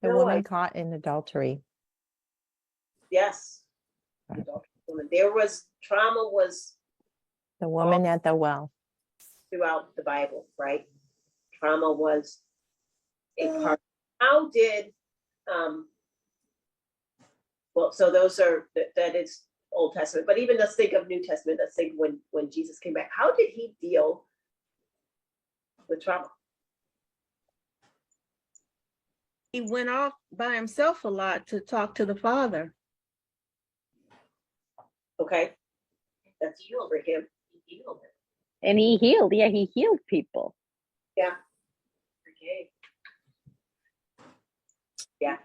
The woman caught in adultery. Yes. There was trauma was the woman at the well throughout the Bible, right? Trauma was a part. How did well, so those are that is Old Testament, but even let's think of New Testament. Let's think when Jesus came back. How did he deal with trauma? He went off by himself a lot to talk to the Father. Okay, that's healed for him. He healed it. And he healed. Yeah, he healed people. Yeah. Okay. Yeah.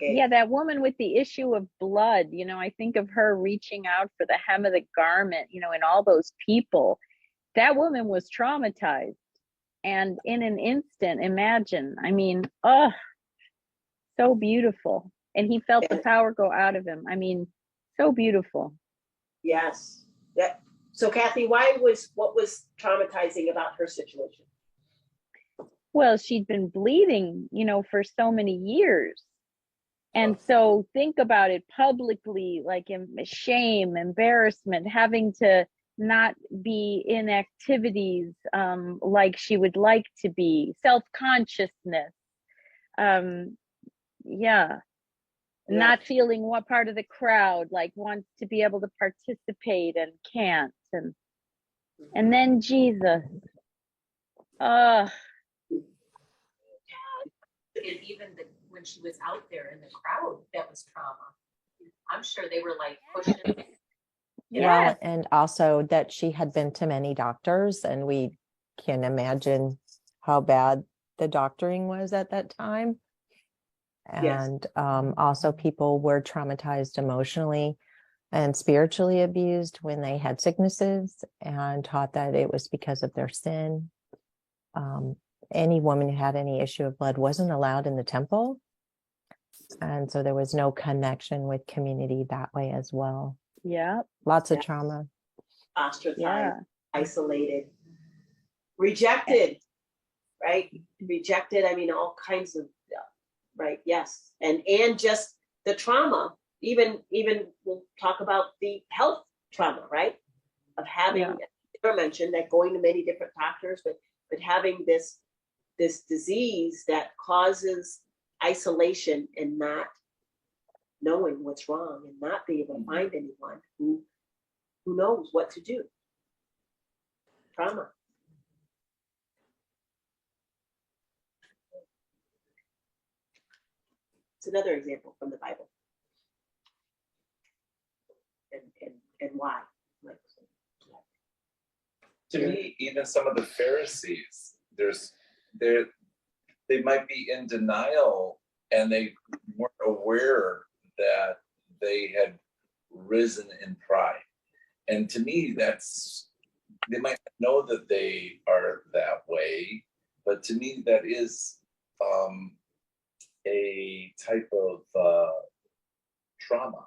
Yeah, that woman with the issue of blood, I think of her reaching out for the hem of the garment, and all those people. That woman was traumatized. And in an instant, imagine, so beautiful. And he felt the power go out of him. So beautiful. Yes. Yeah. So Kathy, what was traumatizing about her situation? Well, she'd been bleeding, for so many years. And so think about it publicly, like shame, embarrassment, having to not be in activities like she would like to be, self-consciousness. Not feeling what part of the crowd wants to be able to participate and can't. And then Jesus. And even when she was out there in the crowd, that was trauma. I'm sure they were pushing. Well, and also that she had been to many doctors, and we can imagine how bad the doctoring was at that time. And also people were traumatized emotionally and spiritually abused when they had sicknesses, and taught that it was because of their sin. Any woman who had any issue of blood wasn't allowed in the temple. And so there was no connection with community that way as well. Yeah. Lots of trauma. Ostracized, isolated, rejected, right? Rejected. All kinds of, right. Yes. And just the trauma, even we'll talk about the health trauma, right? Of having, I mentioned that going to many different doctors, but having this disease that causes isolation and not knowing what's wrong and not being able to find anyone who knows what to do. Trauma. It's another example from the Bible. And why? To me, even some of the Pharisees, they might be in denial, and they weren't aware that they had risen in pride. And to me, they might know that they are that way, but to me, that is a type of trauma.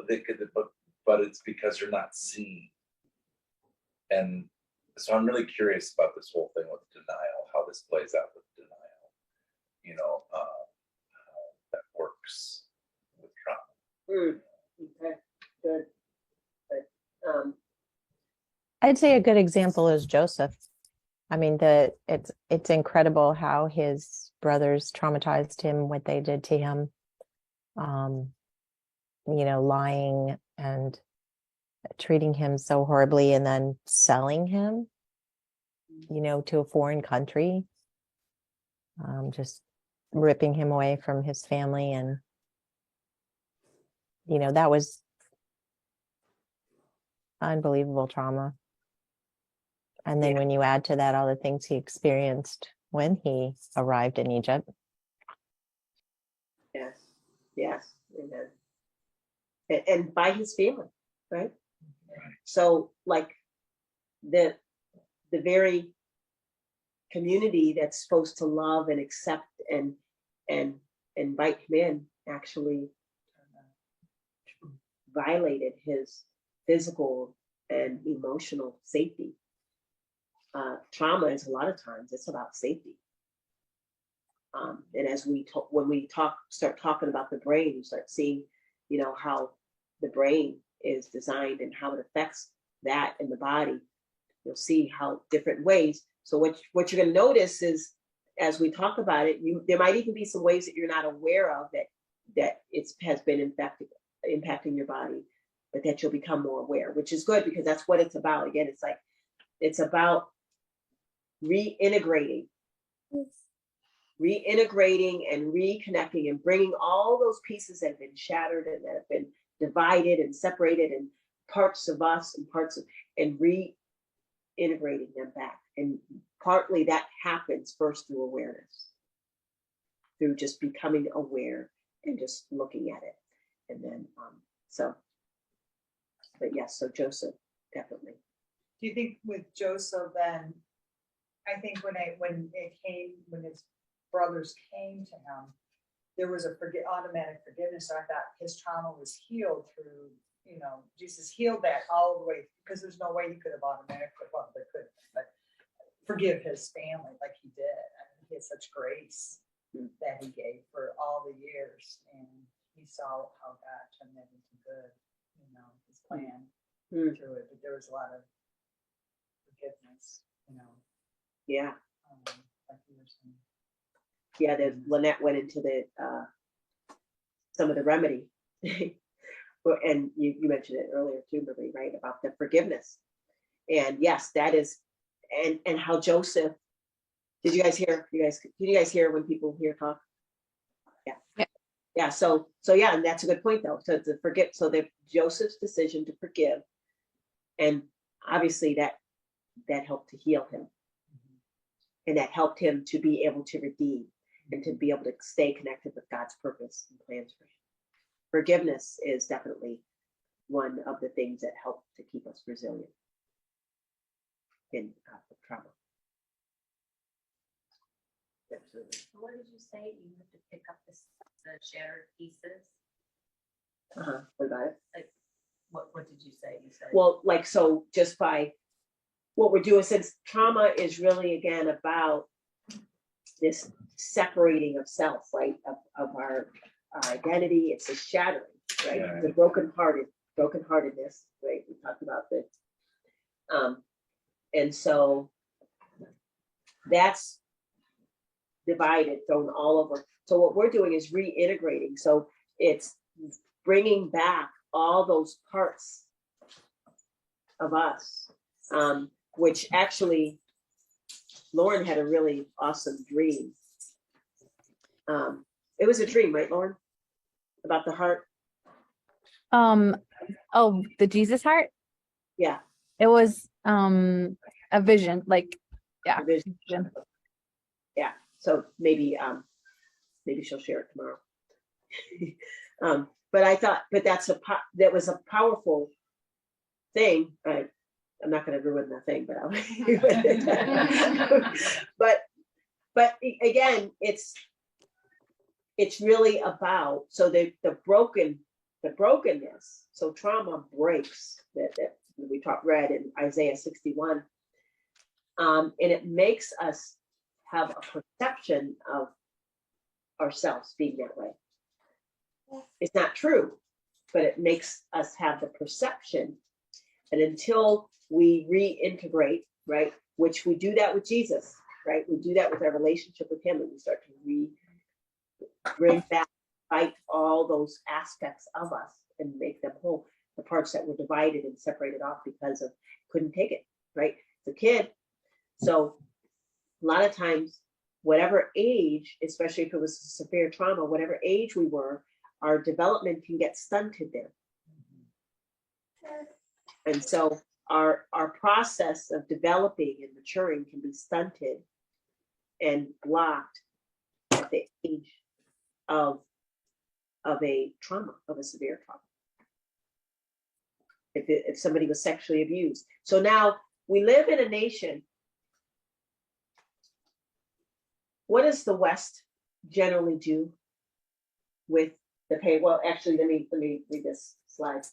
They could, but it's because they're not seen. And so I'm really curious about this whole thing with denial, how this plays out with denial, that works with trauma. Okay, good. I'd say a good example is Joseph. It's incredible how his brothers traumatized him, what they did to him, lying and treating him so horribly, and then selling him, to a foreign country, just ripping him away from his family. And, that was unbelievable trauma. And then when you add to that all the things he experienced when he arrived in Egypt. Yes. And by his family, right? So the very community that's supposed to love and accept and invite him in actually violated his physical and emotional safety. Trauma is a lot of times it's about safety. And as when we start talking about the brain, you start seeing, you know, how the brain is designed and how it affects that in the body. You'll see how different ways. So what you're going to notice is, as we talk about it, there might even be some ways that you're not aware of that it has been impacting your body, but that you'll become more aware, which is good, because that's what it's about. Again, it's about reintegrating and reconnecting and bringing all those pieces that have been shattered and that have been divided and separated, and parts of us and reintegrating them back. And partly that happens first through awareness, through just becoming aware and just looking at it. And then, but yes, so Joseph, definitely. Do you think with Joseph then, I think when his brothers came to him, there was automatic forgiveness. So I thought his trauma was healed through, you know, Jesus healed that all the way, because there's no way he could have automatically, well, they couldn't, but forgive his family like he did. I mean, he had such grace that he gave for all the years, and he saw how God turned that into good, you know, his plan through it. But there was a lot of forgiveness, you know. Yeah. Like you were saying. Yeah, Lynette went into some of the remedy. And you mentioned it earlier too, Marie, right, about the forgiveness. And yes, that is, and how Joseph, did you guys hear when people here talk? Yeah. So yeah, and that's a good point though. So to forgive, so that Joseph's decision to forgive, and obviously that helped to heal him. And that helped him to be able to redeem and to be able to stay connected with God's purpose and plans for him. Forgiveness is definitely one of the things that help to keep us resilient in trauma. Absolutely. What did you say? You have to pick up the shattered pieces? What about it? Like, what did you say? You said, well, like, so just by what we're doing, since trauma is really, again, about this separating of self, right, of our identity. It's a shattering, right? Yeah. The brokenheartedness, right? We talked about this. And so that's divided, thrown all over. So what we're doing is reintegrating. So it's bringing back all those parts of us, which actually Lauren had a really awesome dream. It was a dream, right, Lauren? About the heart? Oh, the Jesus heart? Yeah. It was a vision, like, yeah. A vision. Yeah. So maybe she'll share it tomorrow. But I thought, that was a powerful thing. I'm not going to ruin the thing, but but again, it's really about, so the brokenness. So trauma breaks that we read in Isaiah 61, and it makes us have a perception of ourselves being that way. It's not true, but it makes us have the perception. And until we reintegrate, right, which we do that with Jesus, right? We do that with our relationship with him, and we start to bring back, fight all those aspects of us and make them whole. The parts that were divided and separated off because of couldn't take it, right? The kid. So a lot of times, whatever age, especially if it was severe trauma, whatever age we were, our development can get stunted there. And so our process of developing and maturing can be stunted and blocked at the age of a trauma, of a severe trauma. If somebody was sexually abused. So now we live in a nation. What does the West generally do with the pay? Well, actually, let me read this slide.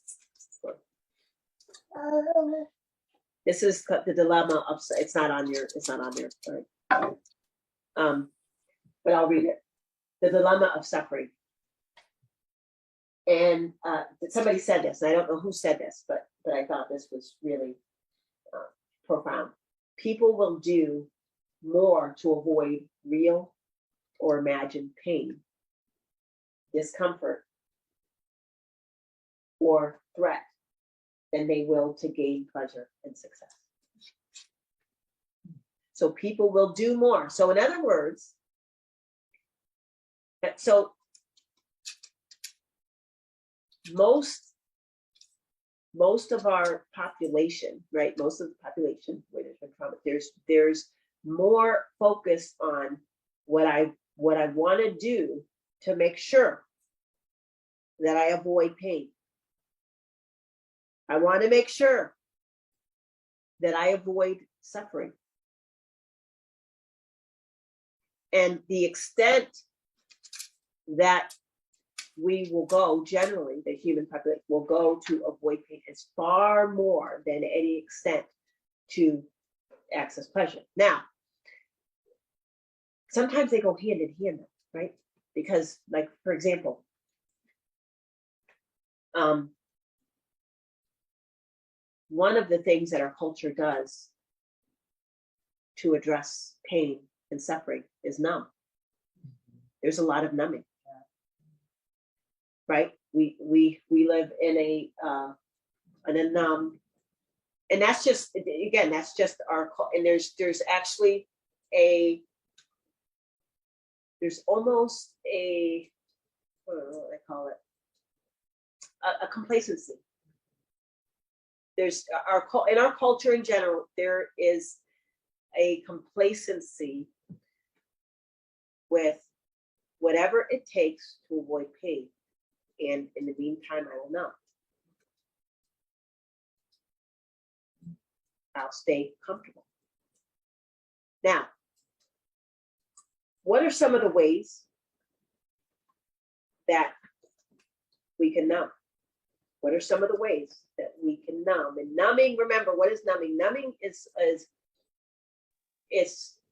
This is the dilemma of, it's not on there. Sorry. but I'll read it. The dilemma of suffering. And somebody said this, and I don't know who said this, but I thought this was really profound. People will do more to avoid real or imagined pain, discomfort, or threat than they will to gain pleasure and success. So people will do more. So in other words, so most of our population, right? Most of the population, where there's been trauma, there's more focus on what I want to do to make sure that I avoid pain. I want to make sure that I avoid suffering. And the extent that we will go, generally, the human population will go to avoid pain is far more than any extent to access pleasure. Now, sometimes they go hand in hand, right? Because, like, for example, one of the things that our culture does to address pain and suffering is numb. There's a lot of numbing, right? We live in a numb, and that's just, again, that's just our, and there's actually there's almost a, I don't know what I call it, a complacency. There's in our culture in general, there is a complacency with whatever it takes to avoid pain. And in the meantime, I will not. I'll stay comfortable. Now, what are some of the ways that we can numb? What are some of the ways that we can numb? And numbing, remember, what is numbing? Numbing is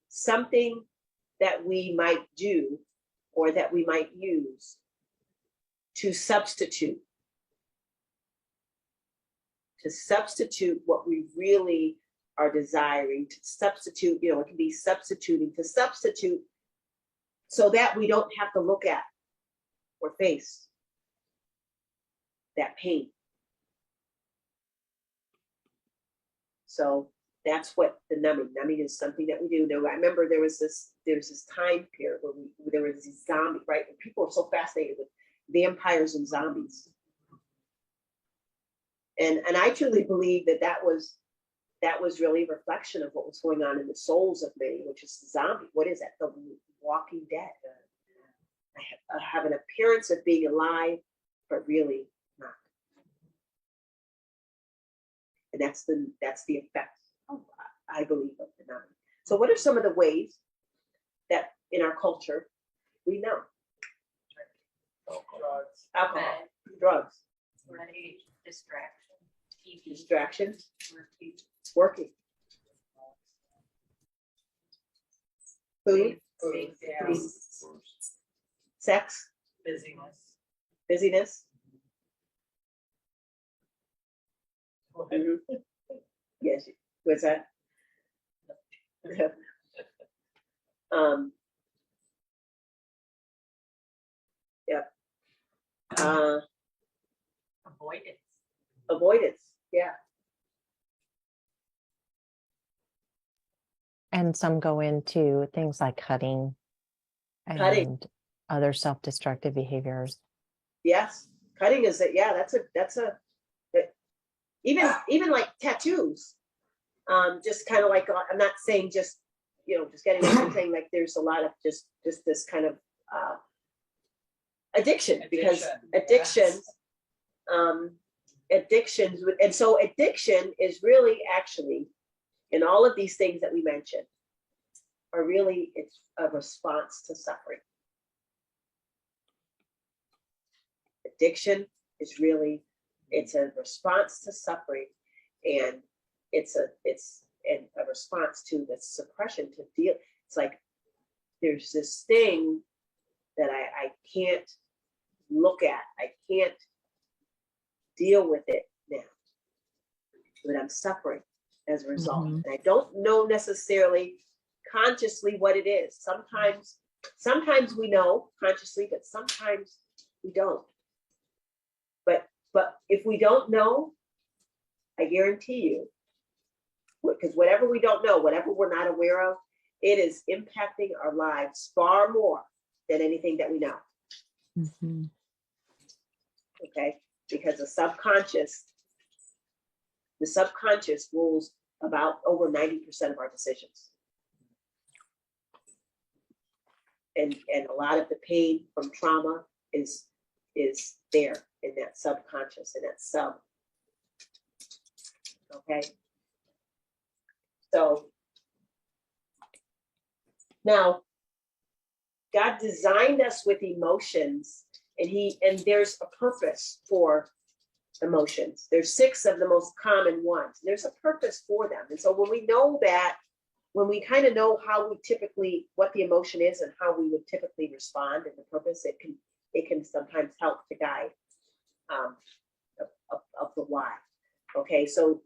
something that we might do or that we might use to substitute what we really are desiring, to substitute, it can be substituting, to substitute so that we don't have to look at or face that pain. So that's what the numbing is something that we do. Now, I remember there was this time period where there was these zombies, right? And people were so fascinated with vampires and zombies. And I truly believe that was really a reflection of what was going on in the souls of many, which is the zombie. What is that? The Walking Dead. I have an appearance of being alive, but really not. And that's the effect, I believe, of the numbing. So what are some of the ways that in our culture we numb? Alcohol, drugs, distraction, TV, distractions, working, food, sex, busyness. Mhm. Yes, what's that? Yep. Avoidance, yeah. And some go into things like cutting and other self-destructive behaviors. Yes, cutting is that's a even like tattoos. Just kind of like, I'm not saying just getting something, like there's a lot of just this kind of addiction, because addictions, and so addiction is really actually, in all of these things that we mentioned, are really, it's a response to suffering. Addiction is really, it's a response to suffering, and it's a response to the suppression, to deal. It's like there's this thing that I can't look at. I can't deal with it now. But I'm suffering as a result. Mhm. And I don't know necessarily consciously what it is. Sometimes we know consciously, but sometimes we don't. But if we don't know, I guarantee you, because whatever we don't know, whatever we're not aware of, it is impacting our lives far more than anything that we know. Mhm. Okay? Because the subconscious rules about over 90% of our decisions. And a lot of the pain from trauma is there in that subconscious, in that sub. Okay. So now God designed us with emotions, and there's a purpose for emotions. There's 6 of the most common ones. There's a purpose for them. And so when we know that, when we kind of know how we typically, what the emotion is and how we would typically respond and the purpose, it can sometimes help to guide of the why. Okay, so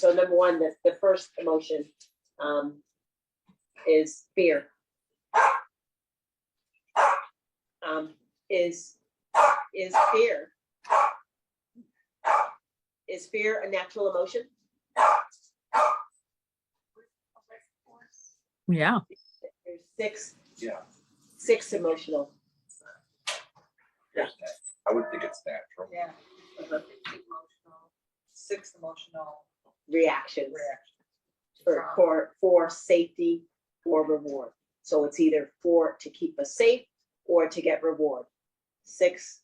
number one, the first emotion is fear. Is fear a natural emotion? Yeah. There's Yeah, 6 emotional. I would think it's natural. Yeah, uh, 6 emotional reactions reactions. for safety or reward. So it's either to keep us safe or to get reward. 6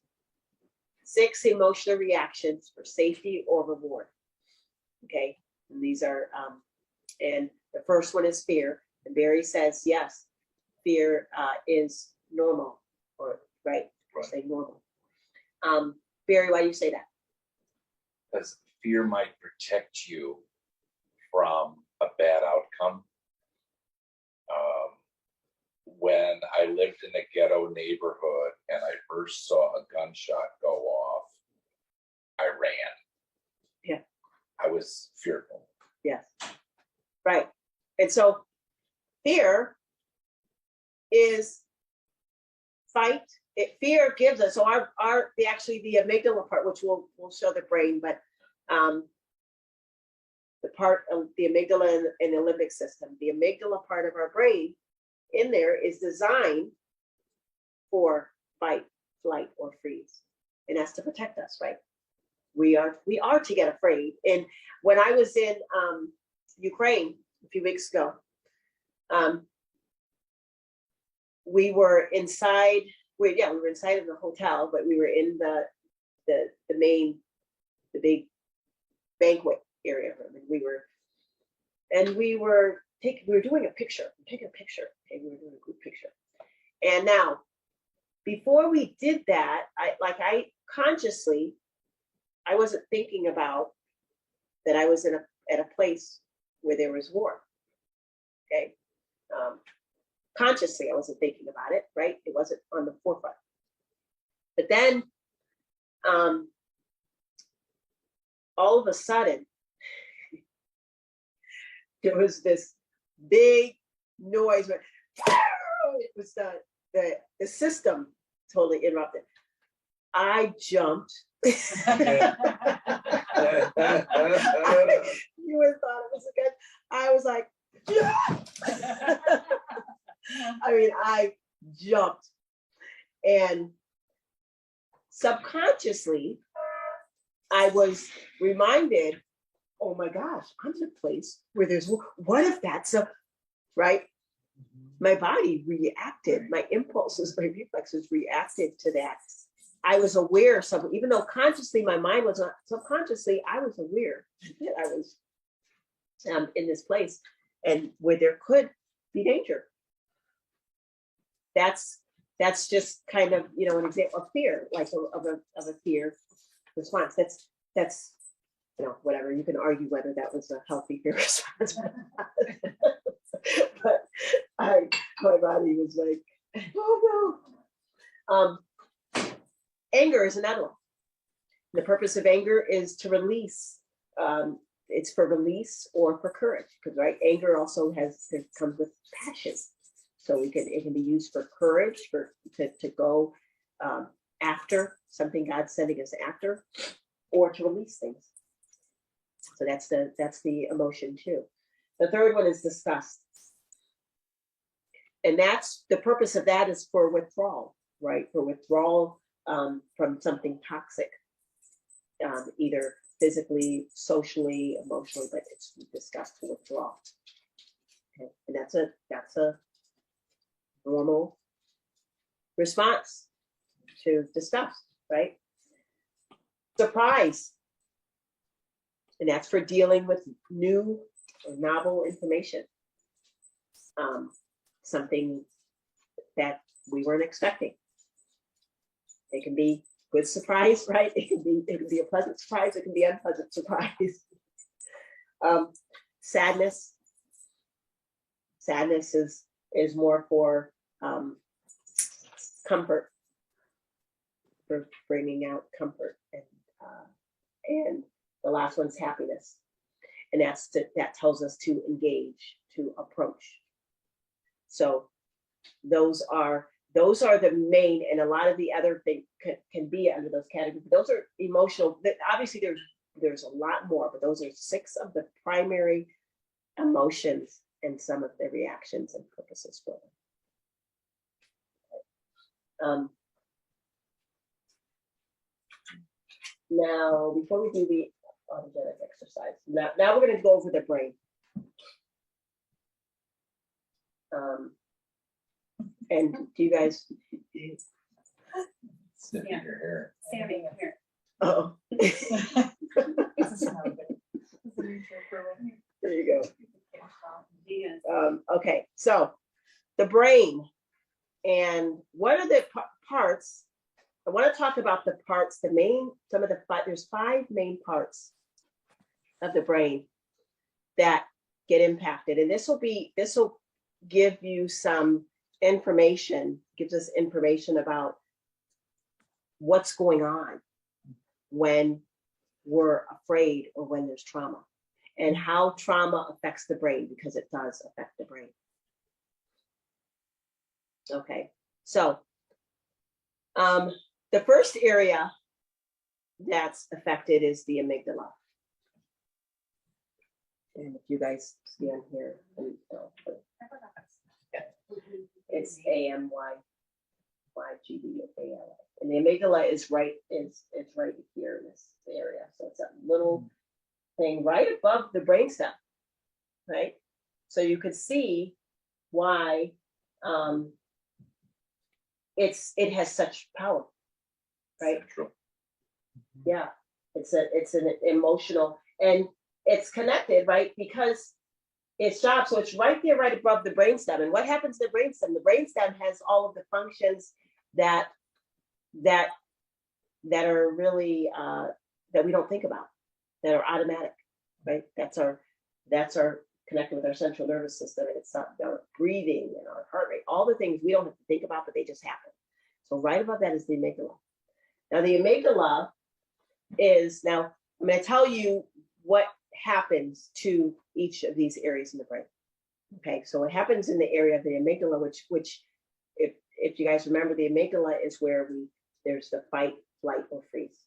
emotional reactions for safety or reward. Okay, and these are and the first one is fear. And Barry says yes, fear is normal, or right? Say normal. Barry, why do you say that? Because fear might protect you from a bad outcome. When I lived in a ghetto neighborhood and I first saw a gunshot go off, I ran. Yeah. I was fearful. Yes. Right. And so fear is fight. Fear gives us, so the amygdala part, which we'll show the brain, but the part of the amygdala and the limbic system, the amygdala part of our brain in there is designed for fight, flight, or freeze. And that's to protect us, right? We are to get afraid. And when I was in Ukraine a few weeks ago, we were inside. We were inside of the hotel, but we were in the big banquet area room, and we were doing a picture. Taking a picture. Okay, we were doing a group picture. And now, before we did that, I consciously, I wasn't thinking about that I was at a place where there was war. Okay. Consciously, I wasn't thinking about it, right? It wasn't on the forefront. But then, all of a sudden, there was this big noise. It was the system totally interrupted. I jumped. You would have thought it was a gun. I was like, I mean, I jumped. And subconsciously, I was reminded, oh my gosh, I'm in a place where there's, what if that's right? My body reacted, my impulses, my reflexes reacted to that. I was aware of something, even though consciously my mind was not, subconsciously I was aware that I was in this place and where there could be danger. That's just kind of, an example of fear, like of a fear response. That's you know, whatever, you can argue whether that was a healthy fear response. But my body was like, oh no. Anger is another one. The purpose of anger is to release. It's for release or for courage, because right, anger also comes with passion. So it can be used for courage, to go after something God's sending us after, or to release things. So that's the emotion too. The third one is disgust. And that's the purpose of that is for withdrawal, right? For withdrawal from something toxic, either physically, socially, emotionally, but it's disgust to withdraw. Okay. And that's a normal response to disgust, right? Surprise. And that's for dealing with new or novel information. Something that we weren't expecting. It can be good surprise, right? It can be a pleasant surprise, it can be unpleasant surprise. Sadness. Sadness is more for comfort, for bringing out comfort, and the last one's happiness, and that tells us to engage, to approach. So those are the main, and a lot of the other things can be under those categories. Those are emotional. Obviously, there's a lot more, but those are 6 of the primary emotions and some of the reactions and purposes for them. Now, before we do the autogenetic exercise, now we're going to go over the brain. And do you guys? Sniffing your hair. Sammy, here. Oh. There you go. Okay, so the brain, and what are the parts? I want to talk about the parts. There's 5 main parts of the brain that get impacted, and this will give you some information. Gives us information about what's going on when we're afraid or when there's trauma, and how trauma affects the brain, because it does affect the brain. Okay, so the first area that's affected is the amygdala. And if you guys see on here, it's AMYGDALA. And the amygdala is right here in this area. So it's a little thing right above the brainstem, right? So you could see why it has such power, right? Central. Yeah, it's an emotional, and it's connected, right? Because it's job, so it's right there, right above the brainstem. And what happens to the brainstem? The brainstem has all of the functions that are really that we don't think about, that are automatic, right? That's our connected with our central nervous system, and it's our breathing and our heart rate, all the things we don't have to think about, but they just happen. So right above that is the amygdala. Now the amygdala is, now I'm going to tell you what happens to each of these areas in the brain. Okay, so what happens in the area of the amygdala, which if you guys remember, the amygdala is where there's the fight, flight, or freeze.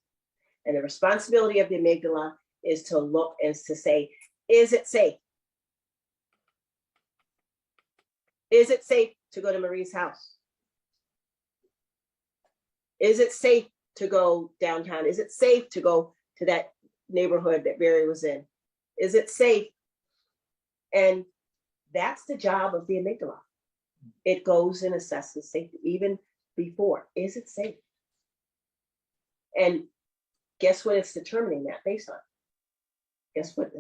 And the responsibility of the amygdala is to look and to say, is it safe? Is it safe to go to Marie's house? Is it safe to go downtown? Is it safe to go to that neighborhood that Barry was in? Is it safe? And that's the job of the amygdala. It goes and assesses safety even before. Is it safe? And guess what it's determining that based on?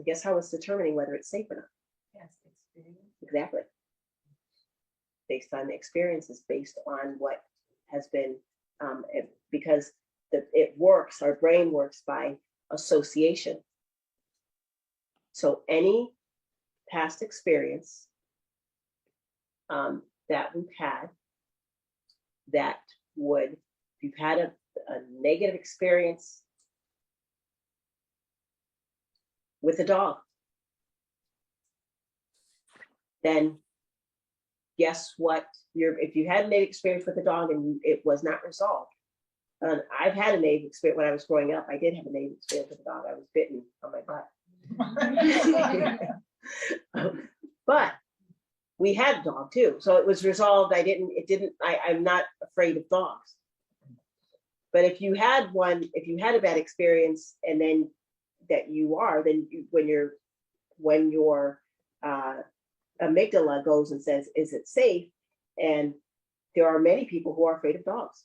Guess how it's determining whether it's safe or not? Yes, experience. Exactly. Based on experiences, based on what has been, because it works, our brain works by association. So any past experience that we've had that would, if you've had a negative experience with a dog, then guess what? If you had a negative experience with a dog and it was not resolved, I've had a negative experience when I was growing up. I did have a negative experience with a dog. I was bitten on my butt. But we had a dog too. So it was resolved. I'm not afraid of dogs. But if you had a bad experience and then when your amygdala goes and says, is it safe? And there are many people who are afraid of dogs.